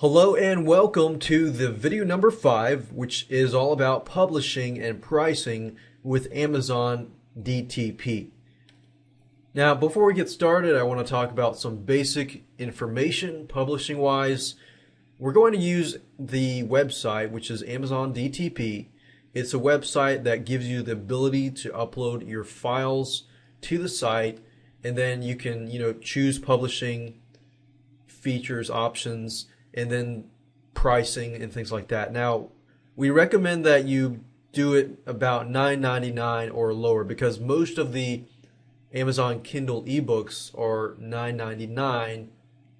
Hello and welcome to the video number 5, which is all about publishing and pricing with Amazon DTP. Now, before we get started, I want to talk about some basic information publishing wise. We're going to use the website, which is Amazon DTP. It's a website that gives you the ability to upload your files to the site, and then you can, choose publishing features, options, and then pricing and things like that. Now, we recommend that you do it about $9.99 or lower because most of the Amazon Kindle eBooks are $9.99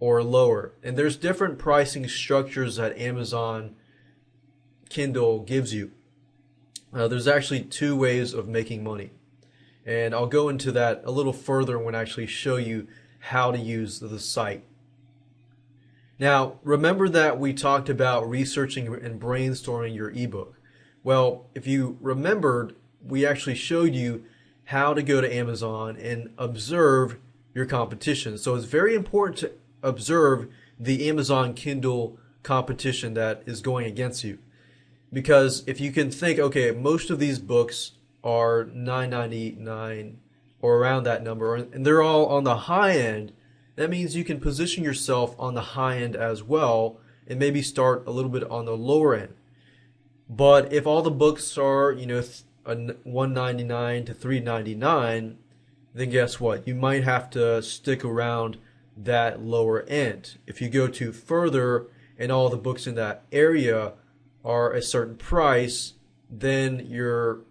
or lower. And there's different pricing structures that Amazon Kindle gives you. There's actually two ways of making money. And I'll go into that a little further when I actually show you how to use the site. Now, remember that we talked about researching and brainstorming your ebook. Well, if you remembered, we actually showed you how to go to Amazon and observe your competition. So it's very important to observe the Amazon Kindle competition that is going against you. Because if you can think, okay, most of these books are $9.99 or around that number, and they're all on the high end, that means you can position yourself on the high end as well and maybe start a little bit on the lower end. But if all the books are, $1.99 to $3.99, then guess what? You might have to stick around that lower end. If you go too further and all the books in that area are a certain price, then your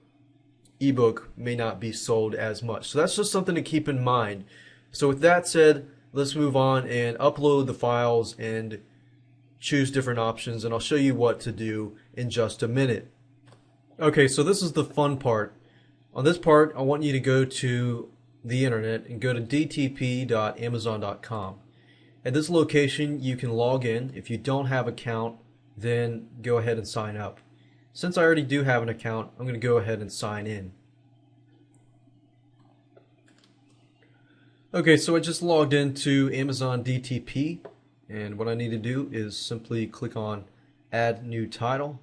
ebook may not be sold as much. So that's just something to keep in mind. So with that said, let's move on and upload the files and choose different options, and I'll show you what to do in just a minute. Okay, so this is the fun part. On this part, I want you to go to the internet and go to dtp.amazon.com. At this location, you can log in. If you don't have an account, then go ahead and sign up. Since I already do have an account, I'm going to go ahead and sign in. Okay, so I just logged into Amazon DTP, and what I need to do is simply click on Add New Title.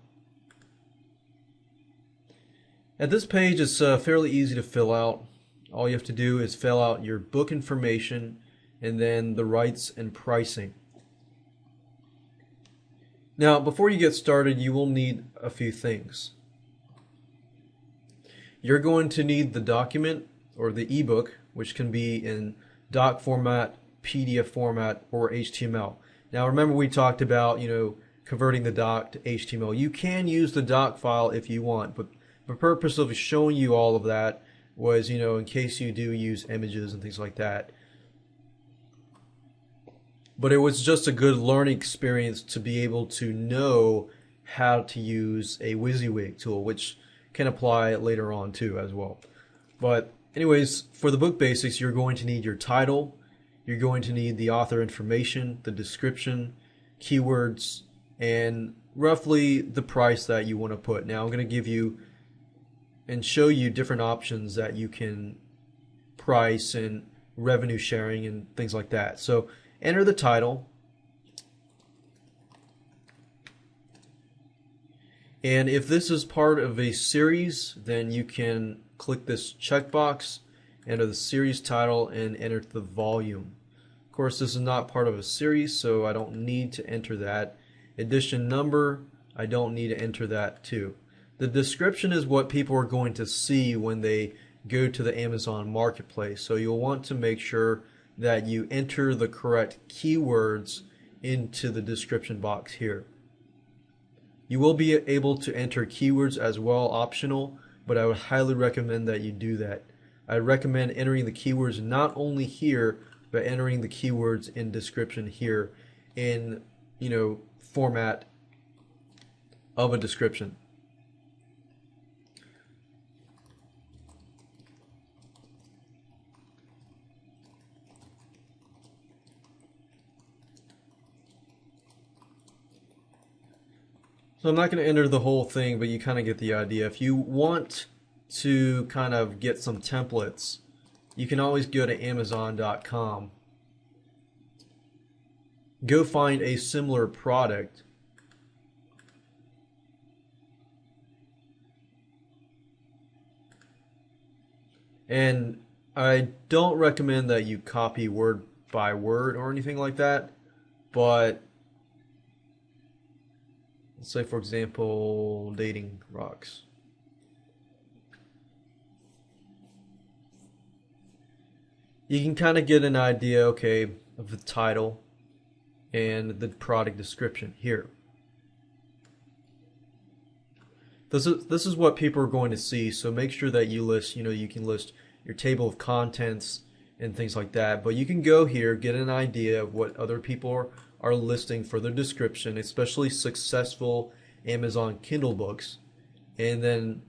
At this page, it's fairly easy to fill out. All you have to do is fill out your book information and then the rights and pricing. Now, before you get started, you will need a few things. You're going to need the document or the ebook, which can be in doc format, PDF format, or HTML. Now remember we talked about, converting the doc to HTML. You can use the doc file if you want, but the purpose of showing you all of that was, in case you do use images and things like that. But it was just a good learning experience to be able to know how to use a WYSIWYG tool, which can apply later on too as well. But anyways, for the book basics, you're going to need your title, you're going to need the author information, the description, keywords, and roughly the price that you want to put. Now I'm going to give you and show you different options that you can price and revenue sharing and things like that. So enter the title. And if this is part of a series, then you can click this checkbox, enter the series title, and enter the volume. Of course, this is not part of a series, so I don't need to enter that. Edition number, I don't need to enter that too. The description is what people are going to see when they go to the Amazon Marketplace, so you'll want to make sure that you enter the correct keywords into the description box here. You will be able to enter keywords as well, optional, but I would highly recommend that you do that. I recommend entering the keywords not only here, but entering the keywords in description here in, format of a description. So I'm not going to enter the whole thing, but you kind of get the idea. If you want to kind of get some templates, you can always go to Amazon.com go find a similar product and I don't recommend that you copy word by word or anything like that, but let's say for example dating rocks. You can kind of get an idea, okay, of the title and the product description here. This is what people are going to see, so make sure that you list, you can list your table of contents and things like that, but you can go here, get an idea of what other people are listing for their description, especially successful Amazon Kindle books, and then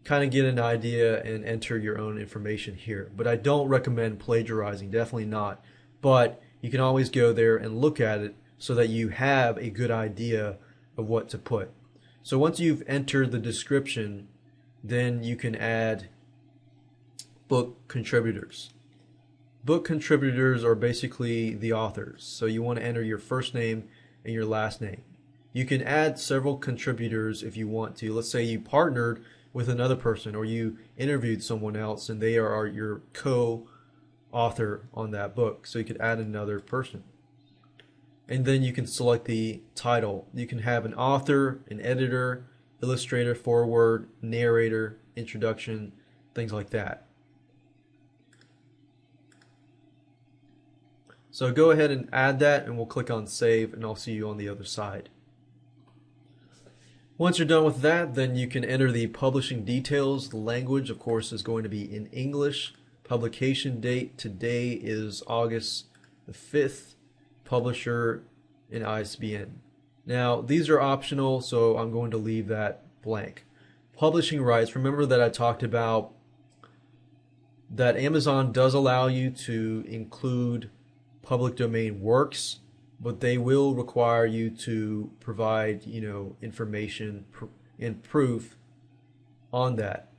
kind of get an idea and enter your own information here. But I don't recommend plagiarizing, definitely not. But you can always go there and look at it so that you have a good idea of what to put. So once you've entered the description, then you can add book contributors. Book contributors are basically the authors. So you want to enter your first name and your last name. You can add several contributors if you want to. Let's say you partnered with another person or you interviewed someone else and they are your co-author on that book. So you could add another person. And then you can select the title. You can have an author, an editor, illustrator, foreword, narrator, introduction, things like that. So go ahead and add that and we'll click on save and I'll see you on the other side. Once you're done with that, then you can enter the publishing details. The language, of course, is going to be in English. Publication date today is August the 5th. Publisher and ISBN. Now, these are optional, so I'm going to leave that blank. Publishing rights, remember that I talked about that Amazon does allow you to include public domain works, but they will require you to provide, information and proof on that.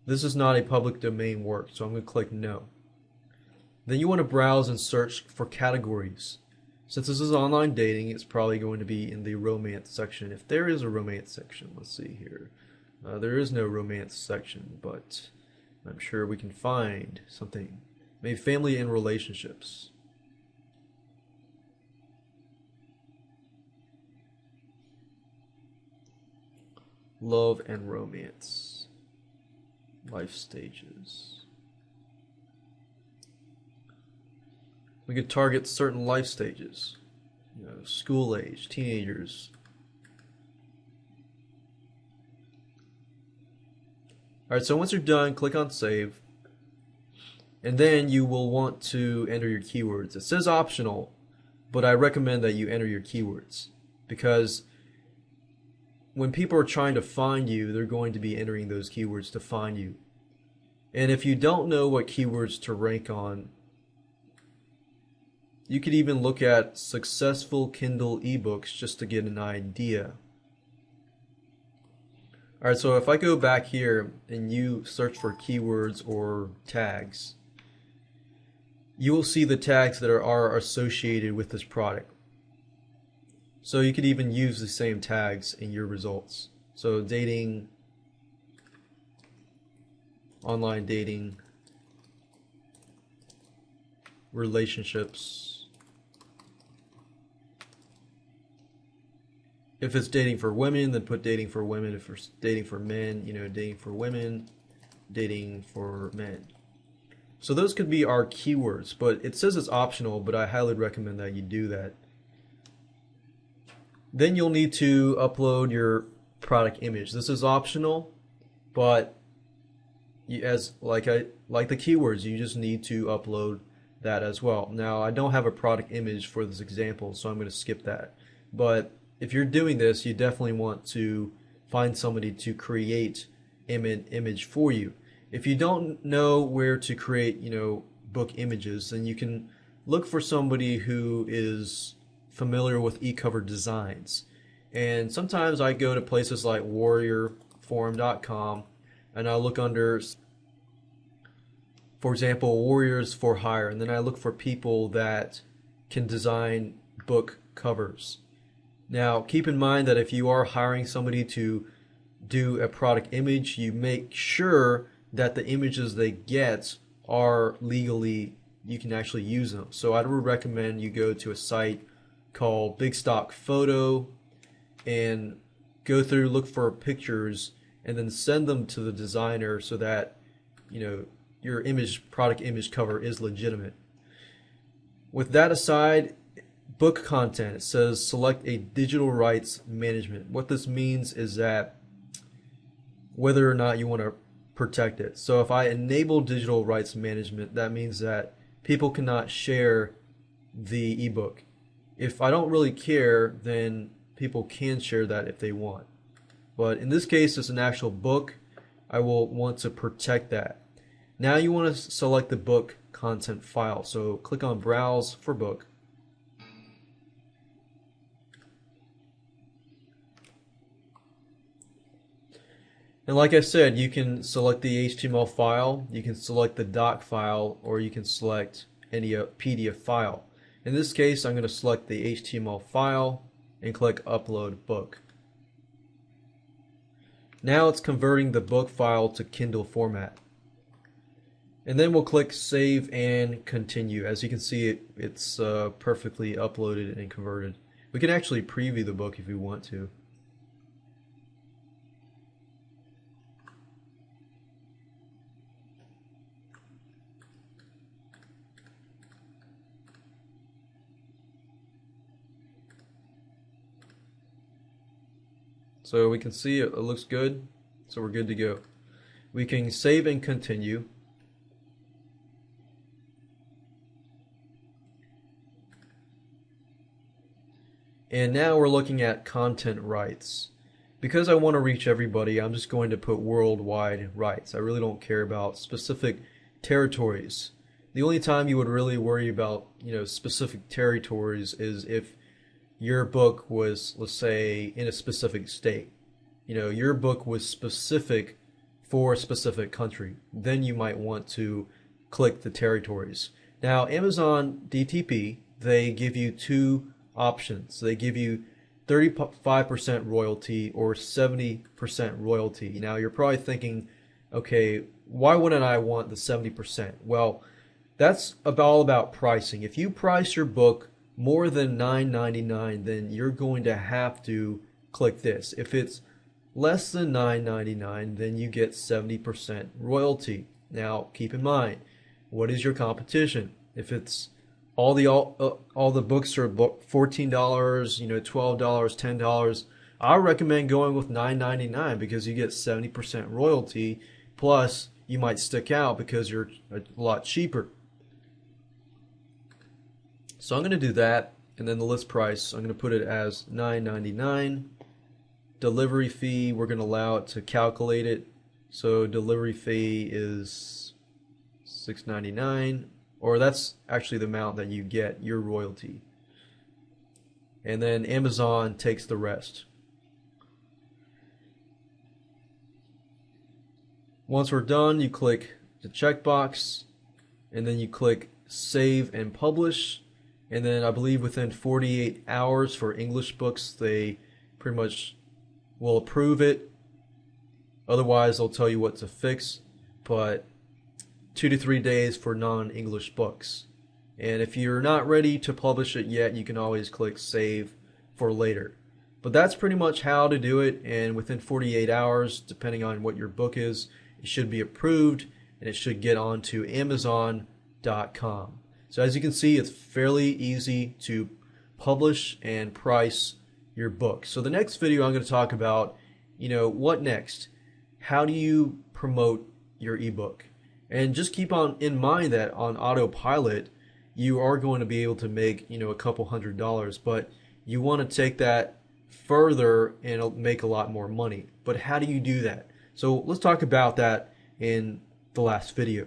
This is not a public domain work, so I'm going to click no. Then you want to browse and search for categories. Since this is online dating, it's probably going to be in the romance section. If there is a romance section, let's see here. There is no romance section, but I'm sure we can find something. Maybe family and relationships. Love and romance. Life stages. We could target certain life stages. School age, teenagers. Alright, so once you're done, click on save. And then you will want to enter your keywords. It says optional, but I recommend that you enter your keywords because when people are trying to find you, they're going to be entering those keywords to find you. And if you don't know what keywords to rank on, you could even look at successful Kindle eBooks just to get an idea. Alright, so if I go back here and you search for keywords or tags, you will see the tags that are associated with this product. So you could even use the same tags in your results. So dating, online dating, relationships. If it's dating for women, then put dating for women. If it's dating for men, dating for women, dating for men. So those could be our keywords, but it says it's optional, but I highly recommend that you do that. Then you'll need to upload your product image. This is optional, but like the keywords, you just need to upload that as well. Now, I don't have a product image for this example, so I'm going to skip that. But if you're doing this, you definitely want to find somebody to create an image for you. If you don't know where to create, book images, then you can look for somebody who is familiar with e-cover designs. And sometimes I go to places like warriorforum.com and I look under, for example, Warriors for Hire, and then I look for people that can design book covers. Now, keep in mind that if you are hiring somebody to do a product image, you make sure that the images they get are legally, you can actually use them. So I would recommend you go to a site called Big Stock Photo and go through, look for pictures, and then send them to the designer so that your product image cover is legitimate. With that aside, book content, it says select a digital rights management. What this means is that whether or not you want to protect it. So if I enable digital rights management, that means that people cannot share the ebook. If I don't really care, then people can share that if they want. But in this case, it's an actual book. I will want to protect that. Now you want to select the book content file. So click on Browse for Book. And like I said, you can select the HTML file, you can select the doc file, or you can select any PDF file. In this case, I'm going to select the HTML file and click Upload Book. Now it's converting the book file to Kindle format. And then we'll click Save and Continue. As you can see, it's perfectly uploaded and converted. We can actually preview the book if we want to. So we can see it looks good, so we're good to go. We can save and continue. And now we're looking at content rights. Because I want to reach everybody, I'm just going to put worldwide rights. I really don't care about specific territories. The only time you would really worry about, specific territories is if your book was, let's say, in a specific state. Your book was specific for a specific country. Then you might want to click the territories. Now, Amazon DTP, they give you two options. They give you 35% royalty or 70% royalty. Now, you're probably thinking, okay, why wouldn't I want the 70%? Well, that's all about pricing. If you price your book more than $9.99, then you're going to have to click this. If it's less than $9.99, then you get 70% royalty. Now, keep in mind, what is your competition? If it's all the books are $14, $12, $10, I recommend going with $9.99 because you get 70% royalty, plus you might stick out because you're a lot cheaper. So I'm going to do that, and then the list price, I'm going to put it as $9.99. Delivery fee, we're going to allow it to calculate it. So delivery fee is $6.99, or that's actually the amount that you get, your royalty. And then Amazon takes the rest. Once we're done, you click the checkbox, and then you click Save and Publish. And then I believe within 48 hours for English books, they pretty much will approve it. Otherwise, they'll tell you what to fix. But 2 to 3 days for non-English books. And if you're not ready to publish it yet, you can always click Save for later. But that's pretty much how to do it. And within 48 hours, depending on what your book is, it should be approved and it should get onto Amazon.com. So as you can see, it's fairly easy to publish and price your book. So the next video I'm going to talk about, what next? How do you promote your ebook? And just keep in mind that on autopilot, you are going to be able to make, a couple $100, but you want to take that further and make a lot more money. But how do you do that? So let's talk about that in the last video.